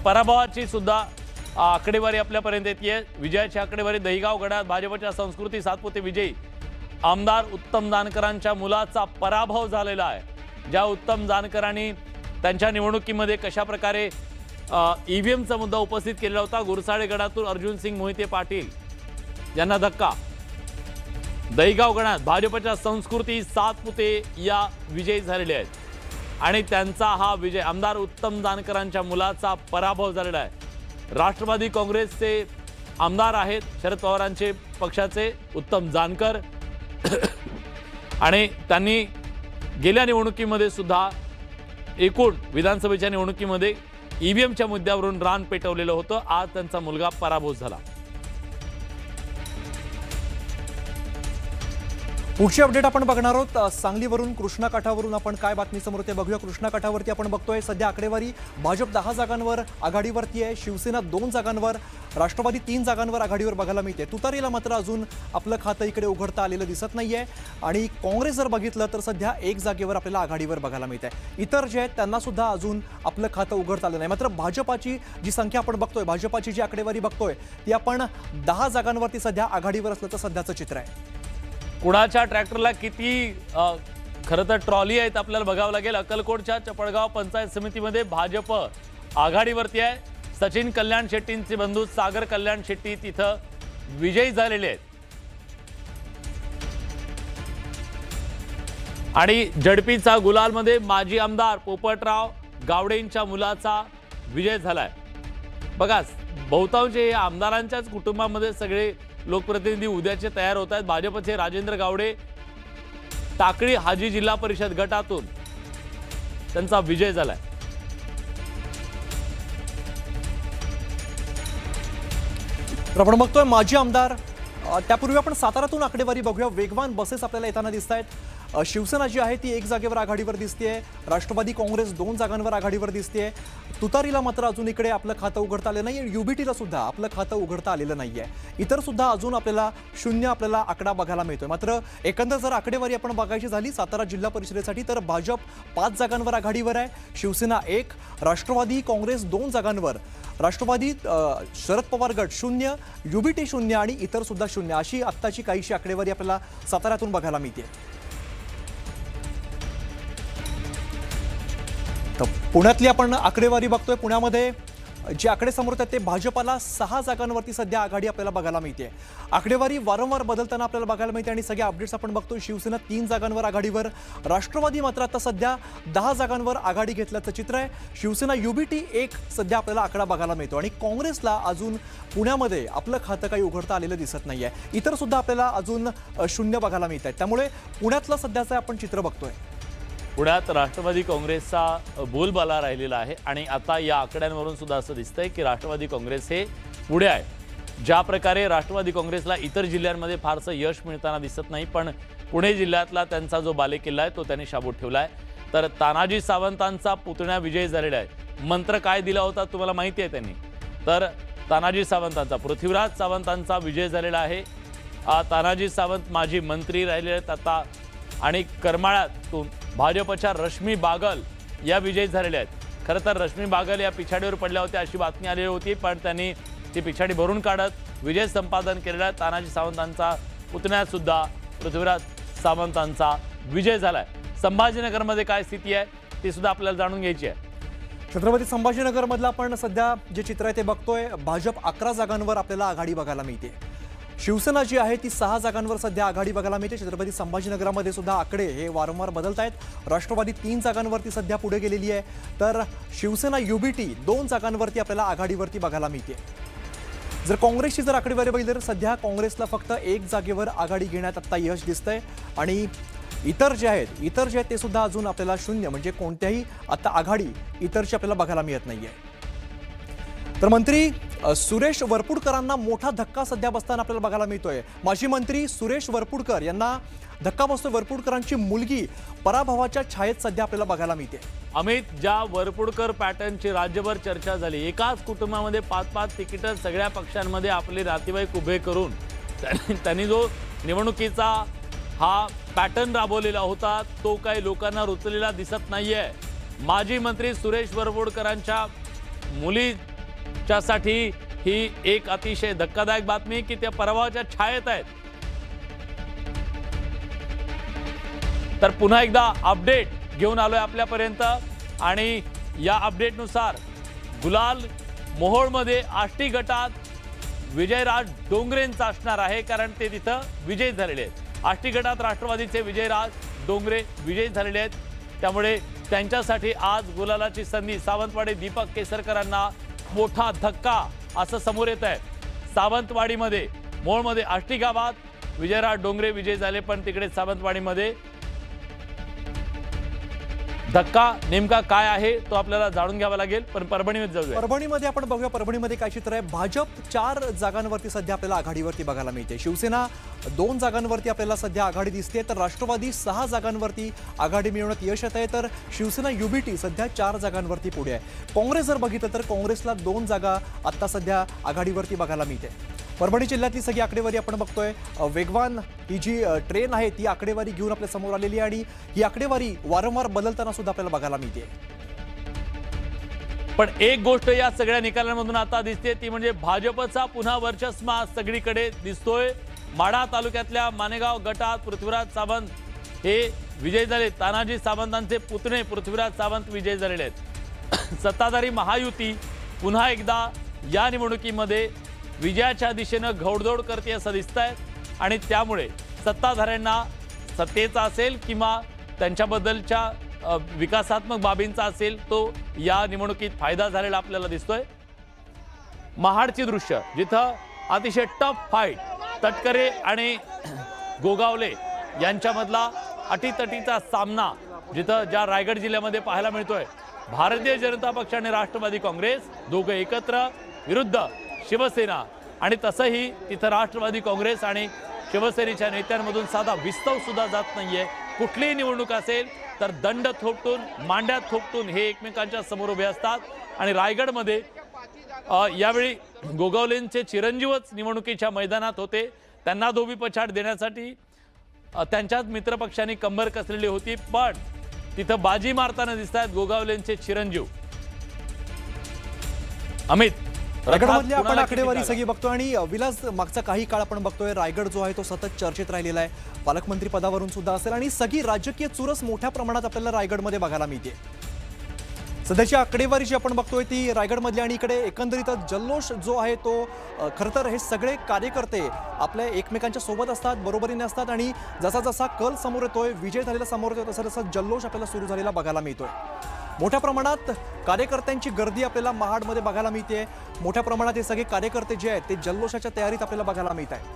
पराभवाची सुद्धा आकडेवारी आपल्यापर्यंत येते। विजयाची आकडेवारी दहिगाव गडात भाजपच्या संस्कृती सातपुते विजयी आमदार उत्तम जानकरांच्या मुलाचा पराभव झालेला आहे। ज्या उत्तम जानकरांनी त्यांच्या निवडणुकीमध्ये कशा प्रकारे ईव्हीएमचा मुद्दा उपस्थित केलेला होता। गुरसाळे गडातून अर्जुन सिंग मोहिते पाटील यांना धक्का। दहिगाव गडात भाजपच्या संस्कृती सातपुते या विजयी झालेले आहेत आणि त्यांचा हा विजय आमदार उत्तम जानकरांच्या मुलाचा पराभव झालेला आहे। राष्ट्रवादी काँग्रेसचे आमदार आहेत शरद पवारांचे पक्षाचे उत्तम जानकर आणि त्यांनी गेल्या निवडणुकीमध्ये सुद्धा एकूण विधानसभेच्या निवडणुकीमध्ये ईव्हीएमच्या मुद्द्यावरून रान पेटवलेलं होतं। आज त्यांचा मुलगा पराभूत झाला। पुढची अपडेट आपण बघणार आहोत सांगलीवरून कृष्णा काठावरून आपण काय बातमी समोर ते बघूया। कृष्णा काठावरती आपण बघतोय सध्या आकडेवारी भाजप 10 जागांवर आघाडीवरती आहे, शिवसेना 2 जागांवर, राष्ट्रवादी 3 जागांवर आघाडीवर बघायला मिळते। तुतारीला मात्र अजून आपलं खातं इकडे उघडता आलेलं दिसत नाहीये आणि काँग्रेस जर बघितलं तर सध्या 1 जागेवर आपल्याला आघाडीवर बघायला मिळते। इतर जे आहेत त्यांना सुद्धा अजून आपलं खातं उघडता आलं नाही। मात्र भाजपाची जी संख्या आपण बघतोय, भाजपाची जी आकडेवारी बघतोय ती आपण 10 जागांवरती सध्या आघाडीवर असल्याचं सध्याचं चित्र आहे। कुणाच्या ट्रॅक्टरला किती खरं तर ट्रॉली आहेत आपल्याला बघावं लागेल। अक्कलकोटच्या चपळगाव पंचायत समितीमध्ये भाजप आघाडीवरती आहे। सचिन कल्याण शेट्टींचे बंधू सागर कल्याण शेट्टी तिथं विजयी झालेले आहेत आणि झडपीचा गुलालमध्ये माजी आमदार पोपटराव गावडेंच्या मुलाचा विजय झालाय। बघा बहुतांश हे आमदारांच्याच कुटुंबामध्ये सगळे लोकप्रतिनिधी उद्याचे तयार होत आहेत। भाजपचे राजेंद्र गावडे टाकळी हाजी जिल्हा परिषद गटातून त्यांचा विजय झालाय। आपण बघतोय माजी आमदार, त्यापूर्वी आपण सातारातून आकडेवारी बघूया। वेगवान बसेस आपल्याला येताना दिसत आहेत। शिवसेना जी आहे ती 1 जागेवर आघाडीवर दिसतेय, राष्ट्रवादी काँग्रेस 2 जागांवर आघाडीवर दिसतेय। तुतारीला मात्र अजून इकडे आपलं खातं उघडता आलं नाही, युबीटीला सुद्धा आपलं खातं उघडता आलेलं नाहीये। इतर सुद्धा अजून आपल्याला 0 आपल्याला आकडा बघायला मिळतोय। मात्र एकंदर जर आकडेवारी आपण बघायची झाली सातारा जिल्हा परिषदेसाठी तर भाजप 5 जागांवर आघाडीवर आहे, शिवसेना 1, राष्ट्रवादी काँग्रेस 2 जागांवर, राष्ट्रवादी शरद पवार गट 0, युबीटी 0 आणि इतर सुद्धा 0 अशी आत्ताची काहीशी आकडेवारी आपल्याला साताऱ्यातून बघायला मिळते। तर पुण्यातली आपण आकडेवारी बघतोय। पुण्यामध्ये जे आकडे समोर आहेत ते भाजपाला 6 जागांवरती सध्या आघाडी आपल्याला बघायला मिळते। आकडेवारी वारंवार बदलताना आपल्याला बघायला मिळते आणि सगळे अपडेट्स आपण बघतोय। शिवसेना 3 जागांवर आघाडीवर, राष्ट्रवादी मात्र आता सध्या 10 जागांवर आघाडी घेतल्याचं चित्र आहे। शिवसेना युबीटी 1 सध्या आपल्याला आकडा बघायला मिळतो आणि काँग्रेसला अजून पुण्यामध्ये आपलं खातं काही उघडता आलेलं दिसत नाहीये। इतर सुद्धा आपल्याला अजून 0 बघायला मिळत आहेत। त्यामुळे पुण्यातलं सध्याचं आपण चित्र बघतोय। पुण्यात राष्ट्रवादी काँग्रेसचा बोलबाला राहिलेला आहे आणि आता या आकड्यांवरून सुद्धा असं दिसतंय की राष्ट्रवादी काँग्रेस हे पुढे आहे। ज्या प्रकारे राष्ट्रवादी काँग्रेसला इतर जिल्ह्यांमध्ये फारसं यश मिळताना दिसत नाही, पण पुणे जिल्ह्यातला त्यांचा जो बालेकिल्ला आहे तो त्यांनी शाबूत ठेवला आहे। तर तानाजी सावंतांचा पुतण्या विजय झालेला आहे। मंत्र काय दिला होता तुम्हाला माहिती आहे त्यांनी, तर तानाजी सावंतांचा पृथ्वीराज सावंतांचा विजय झालेला आहे। तानाजी सावंत माजी मंत्री राहिले आहेत आता आणि करमाळ्यातून भाजपच्या रश्मी बागल या विजयी झालेल्या आहेत। खरं तर रश्मी बागल या पिछाडीवर पडल्या होत्या अशी बातमी आलेली होती, पण त्यांनी ती पिछाडी भरून काढत विजय संपादन केलेला आहे। तानाजी सावंतांचा पुतण्या सुद्धा पृथ्वीराज सावंतांचा विजय झालाय। संभाजीनगरमध्ये काय स्थिती आहे ती सुद्धा आपल्याला जाणून घ्यायची आहे। छत्रपती संभाजीनगरमधलं आपण सध्या जे चित्र आहे ते बघतोय। भाजप 11 जागांवर आपल्याला आघाडी बघायला मिळते। शिवसेना जी आहे ती 6 जागांवर सध्या आघाडी बघायला मिळते। छत्रपती संभाजीनगरमध्ये सुद्धा आकडे हे वारंवार बदलत आहेत। राष्ट्रवादी 3 जागांवरती सध्या पुढे गेलेली आहे, तर शिवसेना युबीटी 2 जागांवरती आपल्याला आघाडीवरती बघायला मिळते। जर काँग्रेसची जर आकडेवारी बघितली तर सध्या काँग्रेसला फक्त 1 जागेवर आघाडी घेण्यात आता यश दिसतंय आणि इतर जे आहेत ते सुद्धा अजून आपल्याला 0 म्हणजे कोणत्याही आता आघाडी इतरची आपल्याला बघायला मिळत नाहीये। तर मंत्री सुरेश वरपुडकरांना मोठा धक्का सध्या बसताना आपल्याला बघायला मिळतोय। माजी मंत्री सुरेश वरपुडकर यांना धक्का बसतोय। वरपुडकरांची मुलगी पराभवाच्या छायेत सध्या आपल्याला बघायला मिळते। अमित, ज्या वरपुडकर पॅटर्नची राज्यभर चर्चा झाली, एकाच कुटुंबामध्ये 5-5 तिकीटं सगळ्या पक्षांमध्ये आपले नातेवाईक उभे करून त्यांनी जो निवडणुकीचा हा पॅटर्न राबवलेला होता तो काही लोकांना रुचलेला दिसत नाहीये। माजी मंत्री सुरेश वरपुडकरांच्या मुली च्यासाठी ही एक अतिशय धक्कादायक बातमी की त्या पराभवाच्या छायेत आहेत. तर पुन्हा एकदा अपडेट घेऊन आलोय आपल्यापर्यंत आणि या अपडेटनुसार गुलाल मोहोळमध्ये आष्टी गटात विजयराज डोंगरेंचा असणार आहे, कारण ते तिथं विजयी झालेले आहेत. आष्टी गटात राष्ट्रवादीचे विजयराज डोंगरे विजयी झालेले आहेत, त्यामुळे त्यांच्यासाठी आज गुलालाची संधी. सावंतवाडी दीपक केसरकरांना मोठा धक्का असं समोर येत आहे. सावंतवाडीमध्ये मोहोळमध्ये आष्टी गावात विजयराज डोंगरे विजयी झाले, पण तिकडे सावंतवाडीमध्ये धक्का नेमका काय आहे तो आपल्याला जाणून घ्यावा लागेल. पण परभणीमध्ये जाऊया. परभणीमध्ये आपण बघूया परभणीमध्ये काय चित्र आहे. भाजप 4 जागांवरती सध्या आपल्याला आघाडीवरती बघायला मिळते. शिवसेना 2 जागांवरती आपल्याला सध्या आघाडी दिसते, तर राष्ट्रवादी 6 जागांवरती आघाडी मिळवण्यात यश येत आहे, तर शिवसेना युबीटी सध्या 4 जागांवरती पुढे आहे. काँग्रेस जर बघितलं तर काँग्रेसला 2 जागा आता सध्या आघाडीवरती बघायला मिळते. परभणी जिल्ह्यातली सगळी आकडेवारी आपण बघतोय. वेगवान ही जी ट्रेन आहे ती आकडेवारी घेऊन आपल्या समोर आलेली आहे आणि ही आकडेवारी वारंवार बदलताना सुद्धा आपल्याला बघायला मिळते. पण एक गोष्ट या सगळ्या निकालांमधून आता दिसते ती म्हणजे भाजपचा पुन्हा वर्चस्व सगळीकडे दिसतोय. माढा तालुक्यातल्या मानेगाव गटात पृथ्वीराज सावंत हे विजयी झाले. तानाजी सावंतांचे पुतणे पृथ्वीराज सावंत विजयी झालेले आहेत. सत्ताधारी महायुती पुन्हा एकदा या निवडणुकीमध्ये विजयाच्या दिशेनं घोडदौड करते असं दिसतंय आणि त्यामुळे सत्ताधाऱ्यांना सत्तेचा असेल किंवा त्यांच्याबद्दलच्या विकासात्मक बाबींचा असेल तो या निवडणुकीत फायदा झालेला आपल्याला दिसतोय. महाडची दृश्य जिथं अतिशय टफ फाईट तटकरे आणि गोगावले यांच्यामधला अटीतटीचा सामना जिथं ज्या रायगड जिल्ह्यामध्ये पाहायला मिळतोय. भारतीय जनता पक्ष आणि राष्ट्रवादी काँग्रेस दोघं एकत्र विरुद्ध शिवसेना, आणि तसंही तिथं राष्ट्रवादी काँग्रेस आणि शिवसेनेच्या नेत्यांमधून साधा विस्तव सुद्धा जात नाहीये. कुठलीही निवडणूक असेल तर दंड थोपटून मांड्यात थोपटून हे एकमेकांच्या समोर उभे असतात. आणि रायगडमध्ये यावेळी गोगावलेंचे चिरंजीवच निवडणुकीच्या मैदानात होते. त्यांना धोबीपछाड देण्यासाठी त्यांच्याच मित्रपक्षांनी कंबर कसलेली होती, पण तिथं बाजी मारताना दिसत आहेत गोगावलेंचे चिरंजीव. अमित, रायगडमधली आपण आकडेवारी सगळी बघतोय आणि विलास मागचा काही काळ आपण बघतोय रायगड जो आहे तो सतत चर्चेत राहिलेला आहे. पालकमंत्री पदावरून सुद्धा असेल आणि सगळी राजकीय चुरस मोठ्या प्रमाणात आपल्याला रायगडमध्ये बघायला मिळते. सध्याची आकडेवारी जी आपण बघतोय ती रायगडमधली आणि इकडे एकंदरीतच जल्लोष जो आहे तो खरं तर हे सगळे कार्यकर्ते आपल्या एकमेकांच्या सोबत असतात, बरोबरीने असतात आणि जसा जसा कल समोर येतोय, विजय झालेला समोर येतोय, तसा तसा जल्लोष आपल्याला सुरू झालेला बघायला मिळतोय. मोठ्या प्रमाणात कार्यकर्त्यांची गर्दी आपल्याला महाडमध्ये बघायला मिळते. मोठ्या प्रमाणात हे सगळे कार्यकर्ते जे आहेत ते जल्लोषाच्या तयारीत आपल्याला बघायला मिळत आहे.